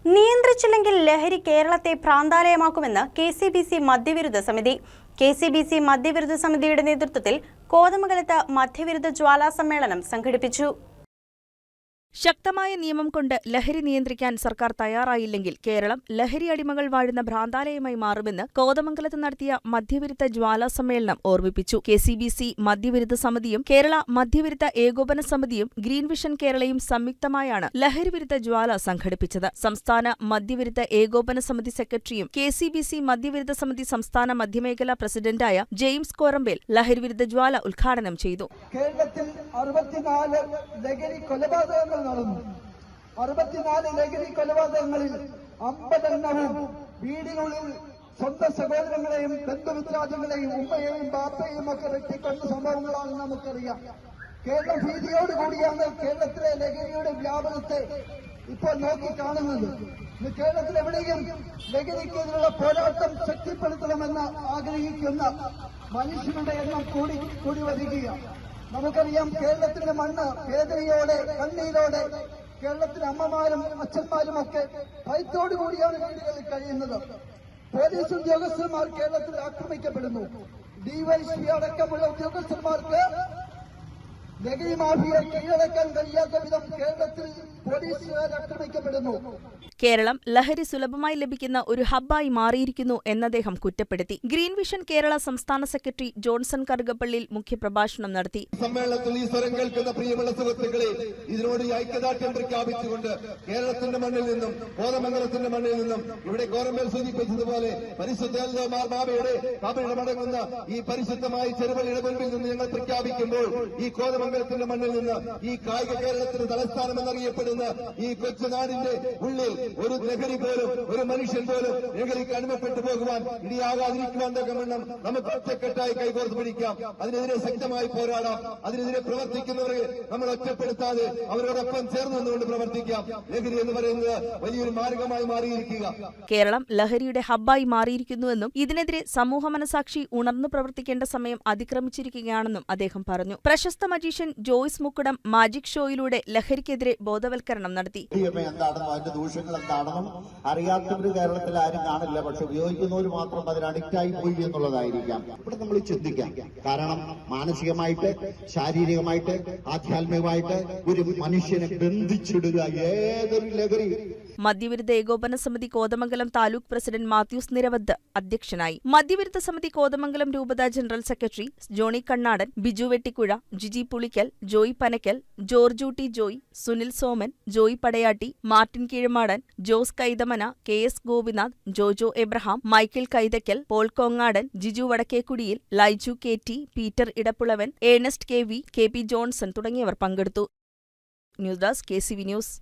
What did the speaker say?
നിയന്ത്രിച്ചില്ലെങ്കിൽ ലഹരി കേരളത്തെ ഭ്രാന്താലയമാക്കുമെന്ന് കെസിബിസി മദ്യവിരുദ്ധ സമിതി. കെസിബിസി മദ്യവിരുദ്ധ സമിതിയുടെ നേതൃത്വത്തിൽ കോതമംഗലത്ത് മദ്യവിരുദ്ധ ജ്വാലാ സമ്മേളനം സംഘടിപ്പിച്ചു. ശക്തമായ നിയമം കൊണ്ട് ലഹരി നിയന്ത്രിക്കാൻ സർക്കാർ തയ്യാറായില്ലെങ്കിൽ കേരളം ലഹരി അടിമകൾ വാഴുന്ന ഭ്രാന്താലയമായി മാറുമെന്ന് കോതമംഗലത്ത് നടത്തിയ മദ്യവിരുദ്ധ ജ്വാലാ സമ്മേളനം ഓർമ്മിപ്പിച്ചു. കെസിബിസി മദ്യവിരുദ്ധ സമിതിയും കേരള മദ്യവിരുദ്ധ ഏകോപന സമിതിയും ഗ്രീൻ വിഷൻ കേരളയും സംയുക്തമായാണ് ലഹരിവിരുദ്ധ ജ്വാല സംഘടിപ്പിച്ചത്. സംസ്ഥാന മദ്യവിരുദ്ധ ഏകോപന സമിതി സെക്രട്ടറിയും കെസിബിസി മദ്യവിരുദ്ധ സമിതി സംസ്ഥാന മധ്യമേഖലാ പ്രസിഡന്റായ ജെയിംസ് കോറമ്പേൽ ലഹരിവിരുദ്ധ ജ്വാല ഉദ്ഘാടനം ചെയ്തു. കേരളത്തിൽ 64 ലഹരി കൊലപാതകങ്ങൾ നടന്നു. 64 ലഹരി കൊലപാതകങ്ങളിൽ 50 എണ്ണവും വീടിനുള്ളിൽ സ്വന്തം സഹോദരങ്ങളെയും ബന്ധുമിത്രാദികളെയും ഉമ്മയെയും ബാപ്പയെയും ഒക്കെ വെട്ടിക്കൊണ്ട സംഭവങ്ങളാണ് നമുക്കറിയാം. കേരളം ഭീതിയോടുകൂടിയാണ് കേരളത്തിലെ ലഹരിയുടെ വ്യാപനത്തെ ഇപ്പോൾ നോക്കിക്കാണുന്നത്. കേരളത്തിലെവിടെയും ലഹരിക്കെതിരെയുള്ള പോരാട്ടം ശക്തിപ്പെടുത്തണമെന്ന് ആഗ്രഹിക്കുന്ന മനുഷ്യരുടെ എണ്ണം കൂടി വരികയാണ്. നമുക്കറിയാം, കേരളത്തിന്റെ മണ്ണ് വേദനയോടെ കണ്ണീരോടെ കേരളത്തിലെ അമ്മമാരും അച്ഛന്മാരും ഒക്കെ ഭയത്തോടു കൂടിയാണ് വീടുകളിൽ കഴിയുന്നത്. പോലീസ് ഉദ്യോഗസ്ഥന്മാർ കേരളത്തിൽ ആക്രമിക്കപ്പെടുന്നു. ഡിവൈഎസ്പി അടക്കമുള്ള ഉദ്യോഗസ്ഥന്മാർക്ക് ലഹരി മാഫിയെ കീഴടക്കാൻ കഴിയാത്ത വിധം കേരളത്തിൽ പോലീസുകാർ ആക്രമിക്കപ്പെടുന്നു. കേരളം ലഹരി സുലഭമായി ലഭിക്കുന്ന ഒരു ഹബ്ബായി മാറിയിരിക്കുന്നു എന്നദ്ദേഹം കുറ്റപ്പെടുത്തി. ഗ്രീൻ വിഷൻ കേരള സംസ്ഥാന സെക്രട്ടറി ജോൺസൺ കറുകപ്പള്ളിയിൽ മുഖ്യപ്രഭാഷണം നടത്തി. സമ്മേളനത്തിൽ ഈ സ്വരം കേൾക്കുന്ന പ്രിയമുള്ള സുഹൃത്തുക്കളെ, ഇതിനോട് ഐക്യദാർഢ്യം പ്രഖ്യാപിച്ചുകൊണ്ട് കേരളത്തിന്റെ മണ്ണിൽ നിന്നും കോതമംഗലത്തിന്റെ മണ്ണിൽ നിന്നും ഇവിടെ കോറമ്പേൽ സൂചിപ്പിച്ചതുപോലെ പരിശുദ്ധ ബാബയുടെ മടങ്ങുന്ന ഈ പരിശുദ്ധമായ ചെറുപള്ളിയുടെ മുൻപിൽ നിന്ന് ഞങ്ങൾ പ്രഖ്യാപിക്കുമ്പോൾ ഈ കോതമംഗലത്തിന്റെ മണ്ണിൽ നിന്ന് ഈ കായിക കേരളത്തിന്റെ തലസ്ഥാനം എന്നറിയപ്പെടുന്ന ഈ കൊച്ചുനാടിന്റെ ഉള്ളിൽ ഒരു ലഹരി പോലും ഒരു മനുഷ്യൻ പോലും ലഹരിക്ക് അടിമപ്പെട്ടു പോകുവാൻ ഇടിയാകാതിരിക്കുവാൻ തക്കവണ്ണം നമുക്ക് ഒറ്റക്കെട്ടായി കൈകോർത്ത് പിടിക്കാം. അതിനെതിരെ ശക്തമായി പോരാടാം. അതിനെതിരെ പ്രവർത്തിക്കുന്നവരെ നമ്മൾ ഒറ്റപ്പെടുത്താതെ അവരോടൊപ്പം ചേർന്ന് നിന്നുകൊണ്ട് പ്രവർത്തിക്കാം. ലഹരി എന്ന് പറയുന്നത് വലിയൊരു മാർഗമായി മാറിയിരിക്കുക. കേരളം ലഹരിയുടെ ഹബ്ബായി മാറിയിരിക്കുന്നുവെന്നും ഇതിനെതിരെ സമൂഹ മനസാക്ഷി ഉണർന്നു പ്രവർത്തിക്കേണ്ട സമയം അതിക്രമിച്ചിരിക്കുകയാണെന്നും അദ്ദേഹം പറഞ്ഞു. പ്രശസ്ത മജീഷ്യൻ ജോയ്സ് മുക്കുടം മാജിക് ഷോയിലൂടെ ലഹരിക്കെതിരെ ബോധവൽക്കരണം നടത്തി. എന്താണെന്നും അറിയാത്തവര് കേരളത്തിൽ ആരും കാണില്ല. പക്ഷെ ഉപയോഗിക്കുന്നവർ മാത്രം അതിന് അഡിക്റ്റായി പോയി എന്നുള്ളതായിരിക്കാം. ഇവിടെ നമ്മൾ ചിന്തിക്കാം. കാരണം മാനസികമായിട്ട്, ശാരീരികമായിട്ട്, ആധ്യാത്മികമായിട്ട് ഒരു മനുഷ്യനെ ബന്ധിച്ചിടുക ഏതൊരു ലഹരി. മദ്യവിരുദ്ധ ഏകോപന സമിതി കോതമംഗലം താലൂക്ക് പ്രസിഡന്റ് മാത്യൂസ് നിരവത്ത് അധ്യക്ഷനായി. മദ്യവിരുദ്ധ സമിതി കോതമംഗലം രൂപത general secretary Johnny Kannadan, Biju Vettikuzha, Jiji Pulickal, Joy Panakkal, Georgekutty Joy, Sunil Soman, Joy Padayatti, Martin Keezhamadan, Jose Kaithamana, KS Gopinath, Jojo Abraham, Michael Kaithakkal, Paul Kongadan, Jiju വടക്കേക്കുടിയിൽ, Laiju KT, Peter Edappulavan, Ernest KV, KP Johnson തുടങ്ങിയവർ പങ്കെടുത്തു. News desk KCV news.